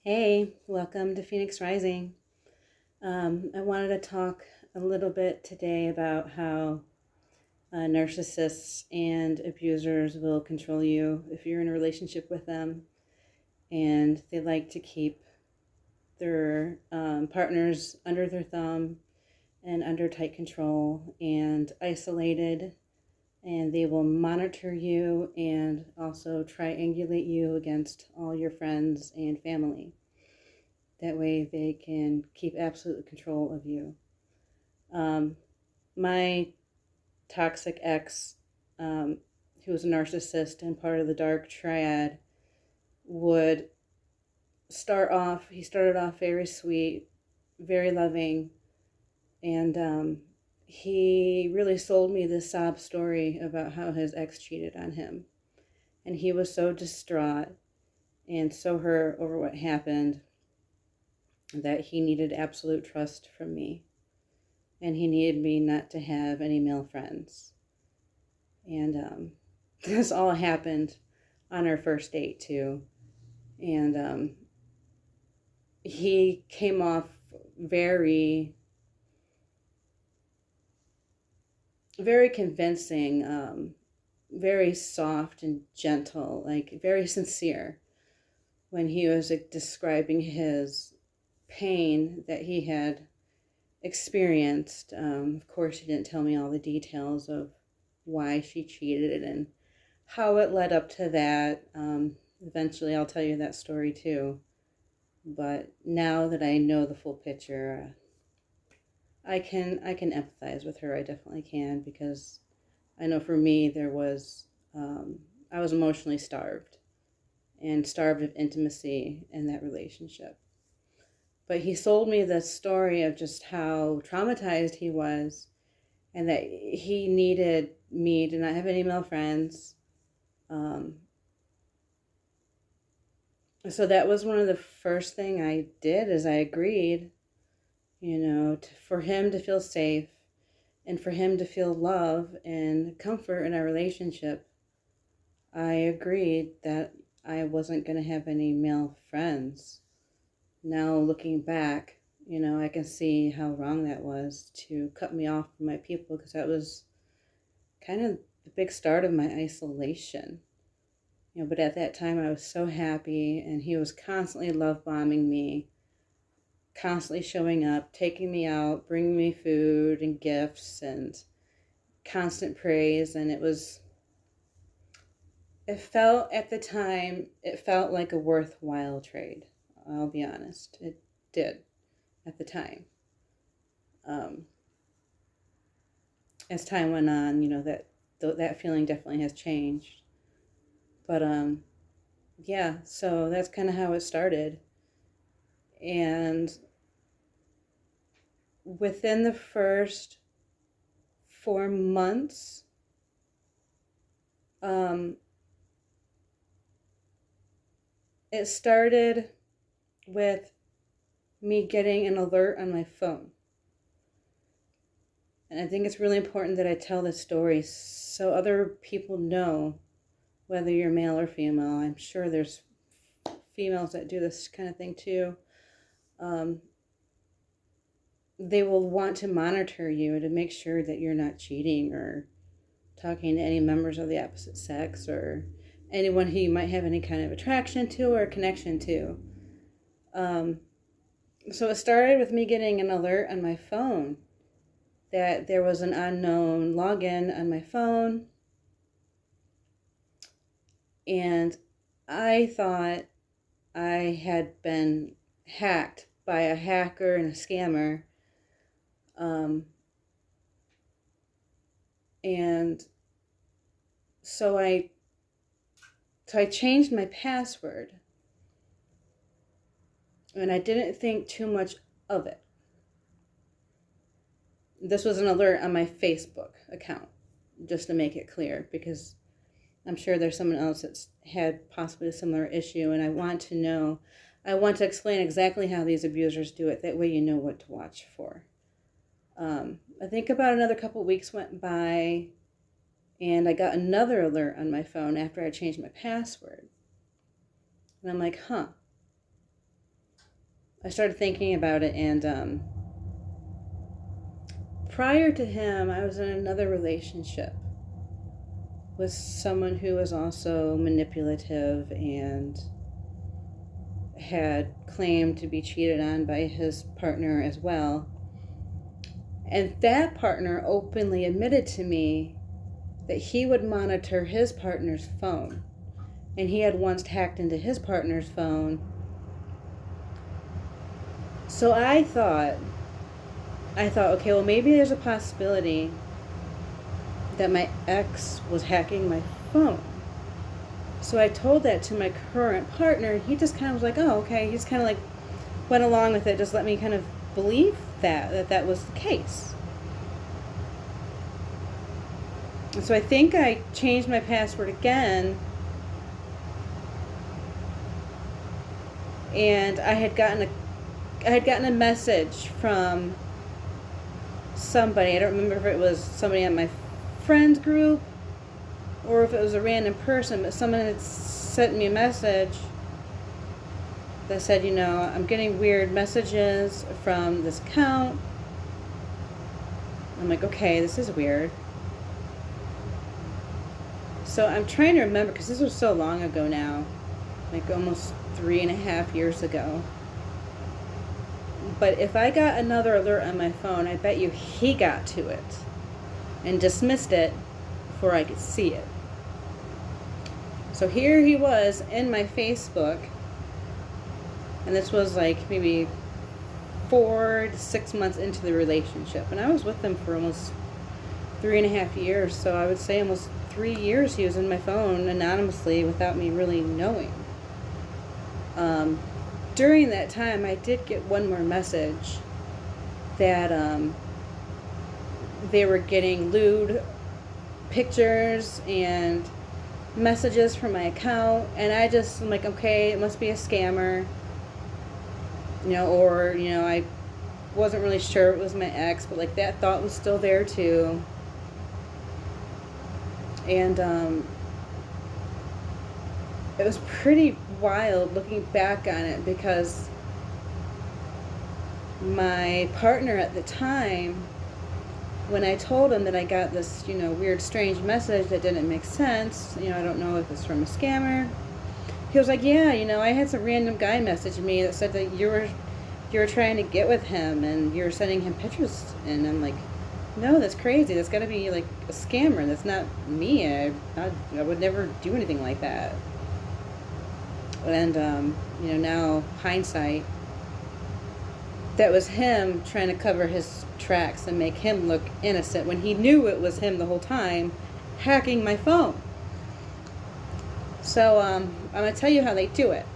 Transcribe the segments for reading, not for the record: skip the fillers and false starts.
Hey, welcome to Phoenix Rising. I wanted to talk a little bit today about how narcissists and abusers will control you if you're in a relationship with them, and they like to keep their partners under their thumb and under tight control and isolated, and they will monitor you and also triangulate you against all your friends and family. That way they can keep absolute control of you. My toxic ex, who was a narcissist and part of the dark triad, would he started off very sweet, very loving, and he really sold me this sob story about how his ex cheated on him. And he was so distraught and so hurt over what happened that he needed absolute trust from me. And he needed me not to have any male friends. And this all happened on our first date, too. And he came off very, very convincing, very soft and gentle, like very sincere when he was describing his pain that he had experienced. Of course, he didn't tell me all the details of why she cheated and how it led up to that. Eventually, I'll tell you that story too. But now that I know the full picture, I can empathize with her. I definitely can, because I know for me I was emotionally starved and starved of intimacy in that relationship. But he sold me the story of just how traumatized he was and that he needed me to not have any male friends. So that was one of the first thing I did is I agreed, for him to feel safe and for him to feel love and comfort in our relationship. I agreed that I wasn't going to have any male friends. Now looking back, I can see how wrong that was to cut me off from my people, because that was kind of the big start of my isolation. But at that time I was so happy, and he was constantly love bombing me, constantly showing up, taking me out, bringing me food and gifts and constant praise. And it felt like a worthwhile trade. I'll be honest. It did at the time. As time went on, that feeling definitely has changed. But yeah, so that's kind of how it started. And within the first 4 months, it started with me getting an alert on my phone. And I think it's really important that I tell this story so other people know, whether you're male or female. I'm sure there's females that do this kind of thing too. They will want to monitor you to make sure that you're not cheating or talking to any members of the opposite sex or anyone who you might have any kind of attraction to or connection to. So it started with me getting an alert on my phone that there was an unknown login on my phone. And I thought I had been hacked by a hacker and a scammer. And so I changed my password, and I didn't think too much of it. This was an alert on my Facebook account, just to make it clear, because I'm sure there's someone else that's had possibly a similar issue, and I want to explain exactly how these abusers do it. That way you know what to watch for. I think about another couple weeks went by, and I got another alert on my phone after I changed my password. And I'm like, I started thinking about it, and prior to him, I was in another relationship with someone who was also manipulative and had claimed to be cheated on by his partner as well. And that partner openly admitted to me that he would monitor his partner's phone. And he had once hacked into his partner's phone. So I thought, okay, well, maybe there's a possibility that my ex was hacking my phone. So I told that to my current partner, and he just kind of was like, oh, okay. He just kind of like went along with it, just let me kind of believe that was the case. And so I think I changed my password again, and I had gotten a message from somebody. I don't remember if it was somebody on my friends group or if it was a random person, but someone had sent me a message that said, I'm getting weird messages from this account. I'm like, okay, this is weird. So I'm trying to remember, because this was so long ago now, like almost 3.5 years ago. But if I got another alert on my phone, I bet you he got to it and dismissed it before I could see it. So here he was in my Facebook, and this was like maybe 4 to 6 months into the relationship, and I was with him for almost 3.5 years, so I would say almost 3 years he was in my phone anonymously without me really knowing. During that time, I did get one more message that they were getting lewd pictures and messages from my account, and I'm like, okay, it must be a scammer, or I wasn't really sure it was my ex, but like that thought was still there too. And it was pretty wild looking back on it, because my partner at the time, when I told him that I got this, weird, strange message that didn't make sense, I don't know if it's from a scammer, he was like, yeah, I had some random guy message me that said that you were trying to get with him and you were sending him pictures, and I'm like, no, that's crazy. That's got to be like a scammer. That's not me. I would never do anything like that. And now hindsight, that was him trying to cover his tracks and make him look innocent when he knew it was him the whole time hacking my phone. So I'm going to tell you how they do it.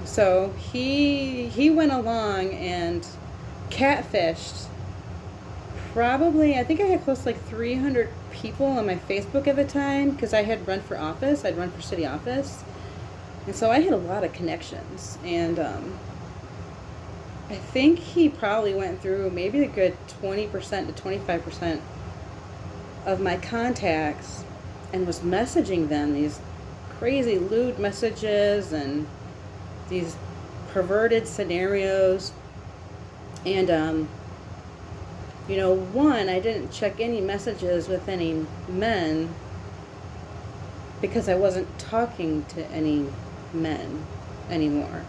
So he went along and catfished probably, I think I had close to like 300 people on my Facebook at the time, because I had run for office. I'd run for city office. And so I had a lot of connections. And I think he probably went through maybe a good 20% to 25% of my contacts and was messaging them these crazy lewd messages and these perverted scenarios. And one, I didn't check any messages with any men because I wasn't talking to any men anymore.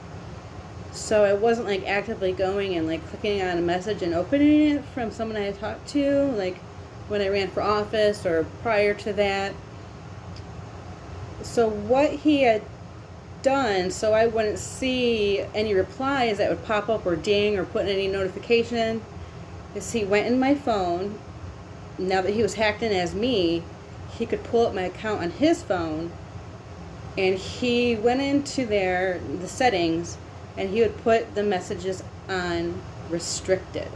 So I wasn't like actively going and like clicking on a message and opening it from someone I had talked to, like when I ran for office or prior to that. So what he had done, so I wouldn't see any replies that would pop up or ding or put in any notification, is he went in my phone. Now that he was hacked in as me, he could pull up my account on his phone, and he went into the settings, and he would put the messages on restricted.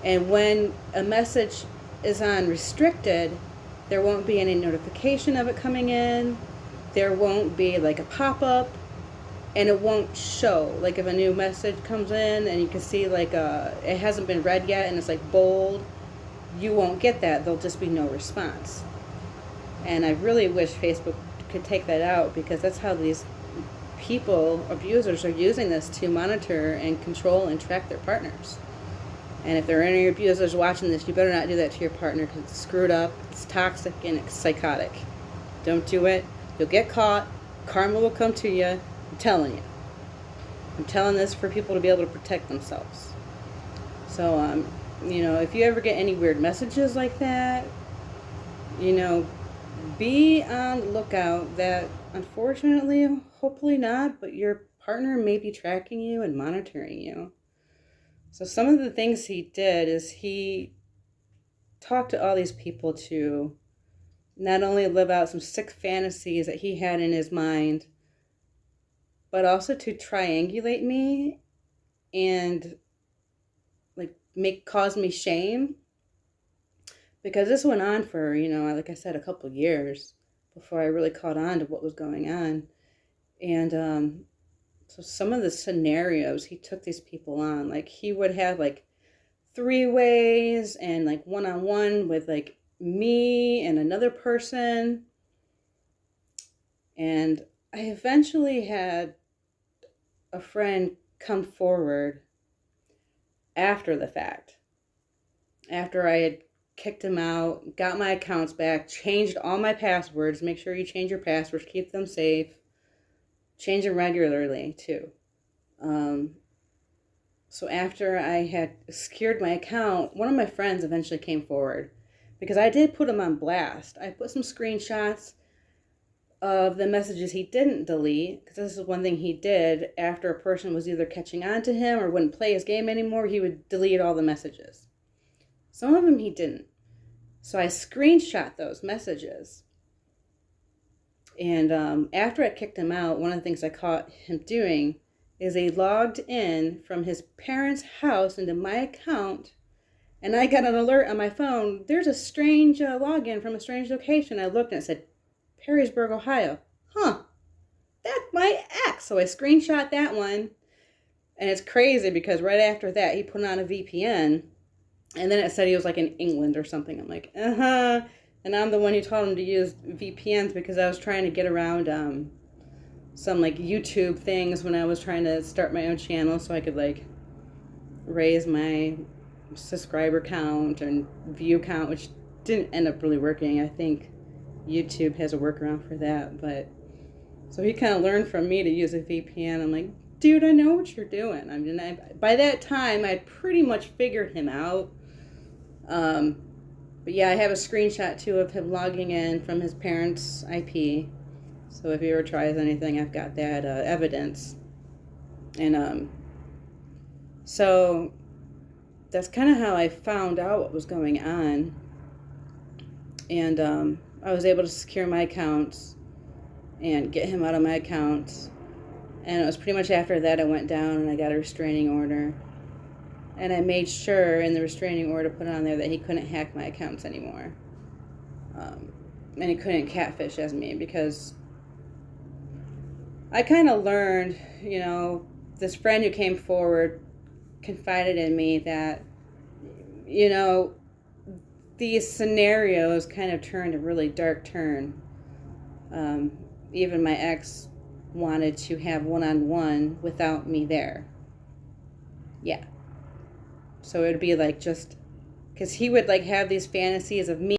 And when a message is on restricted, there won't be any notification of it coming in. There won't be like a pop-up, and it won't show. Like if a new message comes in and you can see like it hasn't been read yet and it's like bold, you won't get that. There'll just be no response. And I really wish Facebook could take that out, because that's how these people, abusers, are using this to monitor and control and track their partners. And if there are any abusers watching this, you better not do that to your partner, because it's screwed up, it's toxic, and it's psychotic. Don't do it. You'll get caught. Karma will come to you. I'm telling you. I'm telling this for people to be able to protect themselves. So, if you ever get any weird messages like that, be on the lookout that, unfortunately, hopefully not, but your partner may be tracking you and monitoring you. So some of the things he did is he talked to all these people to not only live out some sick fantasies that he had in his mind, but also to triangulate me and cause me shame. Because this went on for, like I said, a couple of years before I really caught on to what was going on. And so some of the scenarios he took these people on, he would have 3-ways and one-on-one with me and another person. And I eventually had a friend come forward after the fact, after I had kicked him out, got my accounts back, changed all my passwords. Make sure you change your passwords, keep them safe, change them regularly too. So after I had secured my account, one of my friends eventually came forward, because I did put him on blast. I put some screenshots of the messages he didn't delete, because this is one thing he did after a person was either catching on to him or wouldn't play his game anymore. He would delete all the messages. Some of them he didn't. So I screenshot those messages. And after I kicked him out, one of the things I caught him doing is he logged in from his parents' house into my account, and I got an alert on my phone. There's a strange login from a strange location. I looked and it said, Perrysburg, Ohio. That's my ex. So I screenshot that one. And it's crazy because right after that, he put on a VPN. And then it said he was in England or something. I'm like, And I'm the one who told him to use VPNs because I was trying to get around some YouTube things when I was trying to start my own channel so I could raise my subscriber count and view count, which didn't end up really working. I think YouTube has a workaround for that. But so he kind of learned from me to use a VPN. I'm like, dude, I know what you're doing. I mean, by that time, I'd pretty much figured him out. But yeah, I have a screenshot too of him logging in from his parents' IP. So if he ever tries anything, I've got that evidence. And so that's kind of how I found out what was going on. And I was able to secure my accounts and get him out of my accounts. And it was pretty much after that I went down and I got a restraining order. And I made sure in the restraining order put on there that he couldn't hack my accounts anymore. And he couldn't catfish as me, because I kind of learned, this friend who came forward confided in me that, these scenarios kind of turned a really dark turn. Even my ex wanted to have one-on-one without me there. Yeah. So it would be just, because he would have these fantasies of me